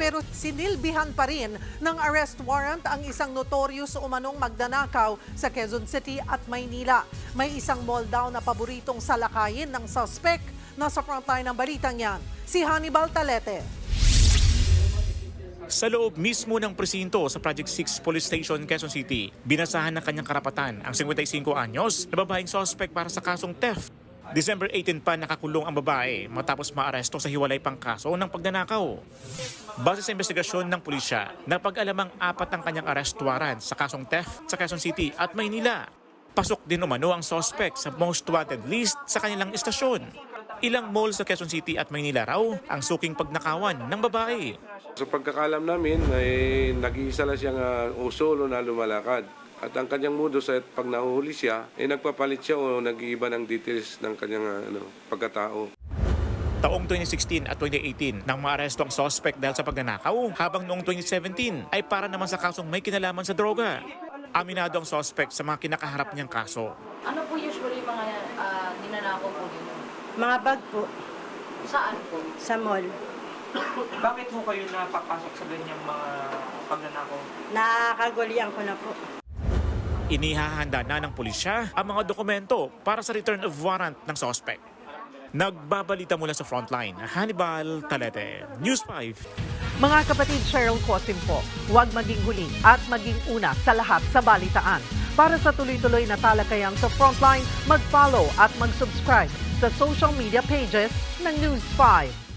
pero sinilbihan pa rin ng arrest warrant ang isang notorious umanong magdanakaw sa Quezon City at Maynila. May isang mall daw na paboritong salakayin ng suspect. Nasa frontline ng balitang yan, si Hannibal Talete. Sa loob mismo ng presinto sa Project 6 Police Station, Quezon City, binasahan ng kanyang karapatan ang 55 anyos na babaeng suspect para sa kasong theft. December 18 pa nakakulong ang babae matapos maaresto sa hiwalay pang kaso ng pagnanakaw. Base sa investigasyon ng pulisya, napag-alamang 4 ang kanyang arrest warrant sa kasong theft sa Quezon City at Maynila. Pasok din umano ang suspect sa most wanted list sa kanilang istasyon. Ilang mall sa Quezon City at Maynila raw ang suking pagnakawan ng babae. Sa pagkakalam namin, ay nag-iisa lang siyang solo na lumalakad. At ang kanyang modus ay pag nahuhuli siya, ay nagpapalit siya o nag-iiba ng details ng kanyang pagkatao. Taong 2016 at 2018 nang maaresto ang suspect dahil sa pagnanakaw, habang noong 2017 ay para naman sa kasong may kinalaman sa droga. Aminado ang suspect sa mga kinakaharap niyang kaso. Ano po usually mga ninanakaw po ninyo? Mga bag po, Saan po? sa mall. Bakit mo kayo napapasok sa ganyang mga pagnanakaw? Nakakagulian ko na po. Inihahanda na ng pulisya ang mga dokumento para sa return of warrant ng suspect. Nagbabalita mula sa frontline, Hannibal Talete, News 5. Mga kapatid, Cheryl Cosim po, huwag maging huli at maging una sa lahat sa balitaan. Para sa tuloy-tuloy na talakayan sa Frontline, mag-follow at mag-subscribe sa social media pages ng News 5.